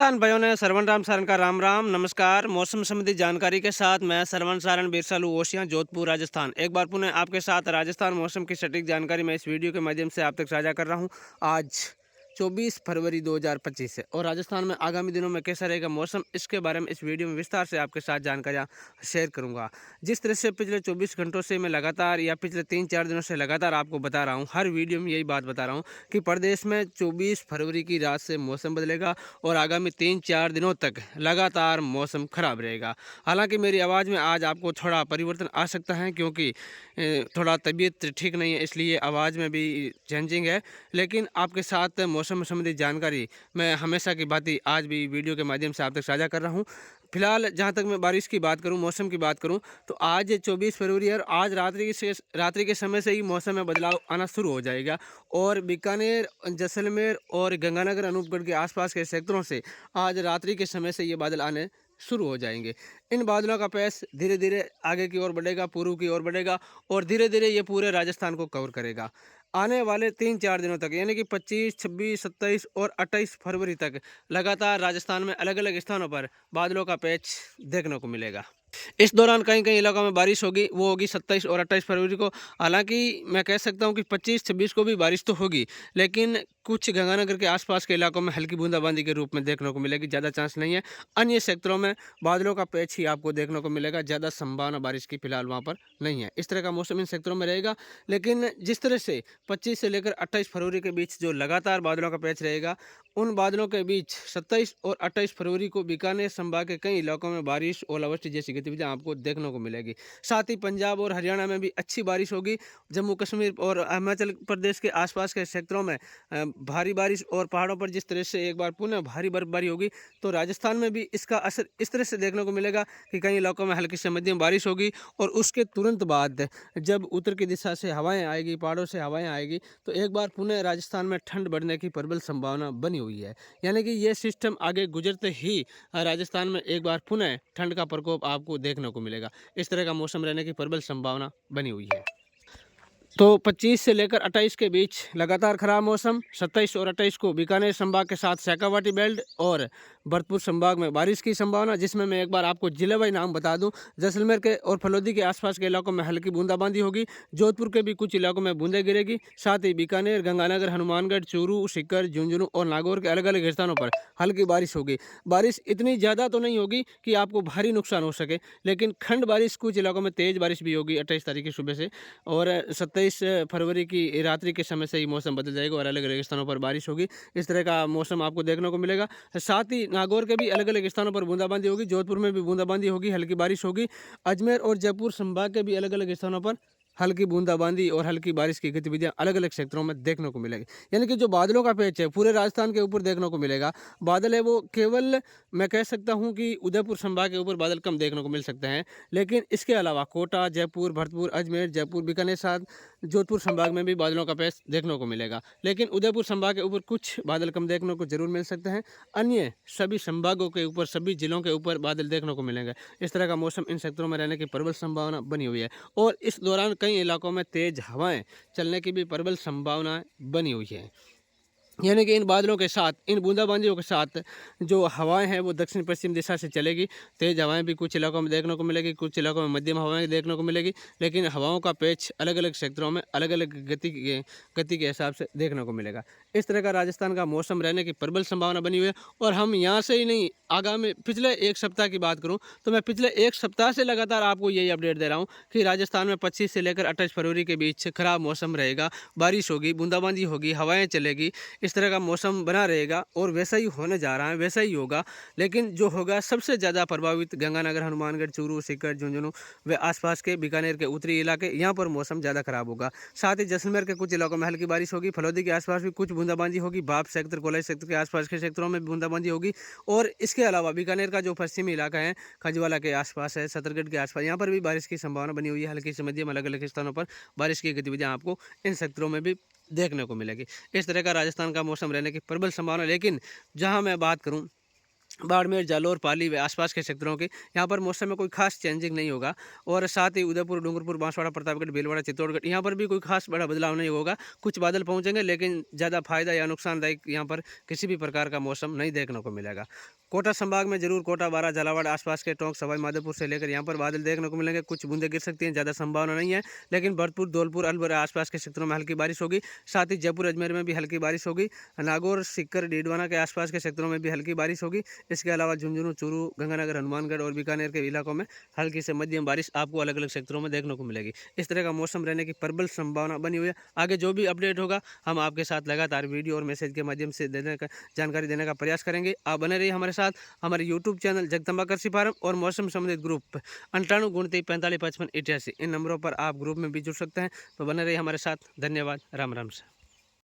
किसान भाइयों ने सरवन राम सारन का राम राम नमस्कार। मौसम संबंधी जानकारी के साथ मैं सरवन सारन बिरसालू ओशियां जोधपुर राजस्थान एक बार पुनः आपके साथ राजस्थान मौसम की सटीक जानकारी मैं इस वीडियो के माध्यम से आप तक साझा कर रहा हूं। आज 24 फरवरी 2025 है और राजस्थान में आगामी दिनों में कैसा रहेगा मौसम, इसके बारे में इस वीडियो में विस्तार से आपके साथ जानकारियां शेयर करूंगा। जिस तरह से पिछले 24 घंटों से मैं लगातार या पिछले 3-4 दिनों से लगातार आपको बता रहा हूं, हर वीडियो में यही बात बता रहा हूं कि प्रदेश में 24 फरवरी की रात से मौसम बदलेगा और आगामी 3-4 दिनों तक लगातार मौसम खराब रहेगा। हालांकि मेरी आवाज़ में आज आपको थोड़ा परिवर्तन आ सकता है, क्योंकि थोड़ा तबीयत ठीक नहीं है, इसलिए आवाज़ में भी चेंजिंग है। लेकिन आपके साथ मौसम संबंधी जानकारी मैं हमेशा की भांति आज भी वीडियो के माध्यम से आप तक साझा कर रहा हूँ। फिलहाल जहाँ तक मैं बारिश की बात करूँ, मौसम की बात करूँ, तो आज 24 फरवरी है और आज रात्रि के समय से ही मौसम में बदलाव आना शुरू हो जाएगा और बीकानेर, जैसलमेर और गंगानगर, अनूपगढ़ के आसपास के क्षेत्रों से आज रात्रि के समय से ये बादल आने शुरू हो जाएंगे। इन बादलों का पैस धीरे धीरे आगे की ओर बढ़ेगा, पूर्व की ओर बढ़ेगा और धीरे धीरे ये पूरे राजस्थान को कवर करेगा। आने वाले 3-4 दिनों तक यानी कि 25, 26, 27 और 28 फरवरी तक लगातार राजस्थान में अलग अलग स्थानों पर बादलों का पैच देखने को मिलेगा। इस दौरान कहीं कहीं इलाकों में बारिश होगी, वो होगी 27 और 28 फरवरी को। हालांकि मैं कह सकता हूं कि 25-26 को भी बारिश तो होगी, लेकिन कुछ गंगानगर के आसपास के इलाकों में हल्की बूंदाबांदी के रूप में देखने को मिलेगी, ज़्यादा चांस नहीं है। अन्य सेक्टरों में बादलों का पैच ही आपको देखने को मिलेगा, ज़्यादा संभावना बारिश की फिलहाल वहाँ पर नहीं है। इस तरह का मौसम इन सेक्टरों में रहेगा। लेकिन जिस तरह से 25 से लेकर 28 फरवरी के बीच जो लगातार बादलों का पैच रहेगा, उन बादलों के बीच 27 और 28 फरवरी को बीकानेर संभाग के कई इलाकों में बारिश, ओलावृष्टि जैसी गतिविधियां आपको देखने को मिलेगी। साथ ही पंजाब और हरियाणा में भी अच्छी बारिश होगी। जम्मू कश्मीर और हिमाचल प्रदेश के आसपास के क्षेत्रों में भारी बारिश और पहाड़ों पर जिस तरह से एक बार पुनः भारी बर्फबारी होगी, तो राजस्थान में भी इसका असर इस तरह से देखने को मिलेगा कि कई इलाकों में हल्की से मध्यम बारिश होगी और उसके तुरंत बाद जब उत्तर की दिशा से हवाएं आएगी, पहाड़ों से हवाएं आएगी, तो एक बार पुनः राजस्थान में ठंड बढ़ने की प्रबल संभावना बनी हुई है। यानी कि ये सिस्टम आगे गुजरते ही राजस्थान में एक बार पुनः ठंड का प्रकोप आपको देखने को मिलेगा। इस तरह का मौसम रहने की प्रबल संभावना बनी हुई है। तो 25 से लेकर 28 के बीच लगातार खराब मौसम, 27 और 28 को बीकानेर संभाग के साथ शेखावाटी बेल्ट और भरतपुर संभाग में बारिश की संभावना, जिसमें मैं एक बार आपको जिले वाई नाम बता दूं। जैसलमेर के और फलोदी के आसपास के इलाकों में हल्की बूंदाबांदी होगी। जोधपुर के भी कुछ इलाकों में बूंदें गिरेगी। साथ ही बीकानेर, गंगानगर, हनुमानगढ़, चूरू, सीकर, झुंझुनू और नागौर के अलग अलग स्थानों पर हल्की बारिश होगी। बारिश इतनी ज़्यादा तो नहीं होगी कि आपको भारी नुकसान हो सके, लेकिन खंड बारिश, कुछ इलाकों में तेज़ बारिश भी होगी 28 तारीख की सुबह से। और 27 फरवरी की रात्रि के समय से ही मौसम बदल जाएगा और अलग अलग स्थानों पर बारिश होगी। इस तरह का मौसम आपको देखने को मिलेगा। साथ ही नागौर के भी अलग अलग स्थानों पर बूंदाबांदी होगी। जोधपुर में भी बूंदाबांदी होगी, हल्की बारिश होगी। अजमेर और जयपुर संभाग के भी अलग अलग स्थानों पर हल्की बूंदाबांदी और हल्की बारिश की गतिविधियां अलग अलग क्षेत्रों में देखने को मिलेगी। यानी कि जो बादलों का पैच है पूरे राजस्थान के ऊपर देखने को मिलेगा। बादल है वो केवल मैं कह सकता हूं कि उदयपुर संभाग के ऊपर बादल कम देखने को मिल सकते हैं, लेकिन इसके अलावा कोटा, जयपुर, भरतपुर, अजमेर, जयपुर, बीकानेर साथ जोधपुर संभाग में भी बादलों का पैच देखने को मिलेगा। लेकिन उदयपुर संभाग के ऊपर कुछ बादल कम देखने को जरूर मिल सकते हैं। अन्य सभी संभागों के ऊपर, सभी जिलों के ऊपर बादल देखने को मिलेंगे। इस तरह का मौसम इन क्षेत्रों में रहने की प्रबल संभावना बनी हुई है और इस दौरान कई इलाकों में तेज हवाएं चलने की भी प्रबल संभावना बनी हुई है। यानी कि इन बादलों के साथ, इन बूंदाबांदियों के साथ जो हवाएं हैं वो दक्षिण पश्चिम दिशा से चलेगी। तेज़ हवाएं भी कुछ इलाकों में देखने को मिलेगी, कुछ इलाकों में मध्यम हवाएं देखने को मिलेगी। लेकिन हवाओं का पेच अलग अलग क्षेत्रों में अलग अलग गति के हिसाब से देखने को मिलेगा। इस तरह का राजस्थान का मौसम रहने की प्रबल संभावना बनी हुई है। और हम यहाँ से ही नहीं, आगामी पिछले एक सप्ताह की बात करूँ तो मैं पिछले एक सप्ताह से लगातार आपको यही अपडेट दे रहा हूँ कि राजस्थान में 25 से लेकर 28 फरवरी के बीच खराब मौसम रहेगा। बारिश होगी, बूंदाबांदी होगी, हवाएं चलेगी, इस तरह का मौसम बना रहेगा और वैसा ही होने जा रहा है, वैसा ही होगा। लेकिन जो होगा सबसे ज़्यादा प्रभावित गंगानगर, हनुमानगढ़, चूरू, सीकर, झुंझुनू व आसपास के बीकानेर के उत्तरी इलाके, यहाँ पर मौसम ज़्यादा खराब होगा। साथ ही जैसलमेर के कुछ इलाकों में हल्की बारिश होगी। फलोदी के आसपास भी कुछ बूंदाबांदी होगी। बाप सेक्टर, कोलाई सेक्टर के आसपास के क्षेत्रों में भी बूंदाबांदी होगी। और इसके अलावा बीकानेर का जो पश्चिमी इलाका है, खजवाला के आसपास है, सतरगढ़ के आसपास, यहाँ पर भी बारिश की संभावना बनी हुई है। हल्की से मध्यम अलग अलग स्थानों पर बारिश की गतिविधियाँ आपको इन सेक्टरों में भी देखने को मिलेगी। इस तरह का राजस्थान का मौसम रहने की प्रबल संभावना। लेकिन जहां मैं बात करूं बाड़मेर, जालौर, पाली व आसपास के क्षेत्रों के यहाँ पर मौसम में कोई खास चेंजिंग नहीं होगा। और साथ ही उदयपुर, डूंगरपुर, बांसवाड़ा, प्रतापगढ़, भीलवाड़ा, चित्तौड़गढ़ यहाँ पर भी कोई खास बड़ा बदलाव नहीं होगा। कुछ बादल पहुँचेंगे लेकिन ज़्यादा फायदा या नुकसानदायक यहाँ पर किसी भी प्रकार का मौसम नहीं देखने को मिलेगा। कोटा संभाग में जरूर कोटा, बारा, झालावाड़ आसपास के टोंक, सवाई माधोपुर से लेकर यहाँ पर बादल देखने को मिलेंगे। कुछ बूंदें गिर सकती हैं, ज़्यादा संभावना नहीं है। लेकिन भरतपुर, धौलपुर, अलवर आसपास के क्षेत्रों में हल्की बारिश होगी। साथ ही जयपुर, अजमेर में भी हल्की बारिश होगी। नागौर, सीकर, डीडवाना के आसपास के क्षेत्रों में भी हल्की बारिश होगी। इसके अलावा झुंझुनू, चूरू, गंगानगर, हनुमानगढ़ और बीकानेर के इलाकों में हल्की से मध्यम बारिश आपको अलग अलग क्षेत्रों में देखने को मिलेगी। इस तरह का मौसम रहने की प्रबल संभावना बनी हुई है। आगे जो भी अपडेट होगा हम आपके साथ लगातार वीडियो और मैसेज के माध्यम से जानकारी देने का प्रयास करेंगे। आप बने रहिए हमारे साथ। हमारे यूट्यूब चैनल जगदम्बा कृषि फार्म और मौसम संबंधित ग्रुप 98 29 45 55 88 इन नंबरों पर आप ग्रुप में भी जुड़ सकते हैं। तो बने रहिए हमारे साथ। धन्यवाद। राम राम से।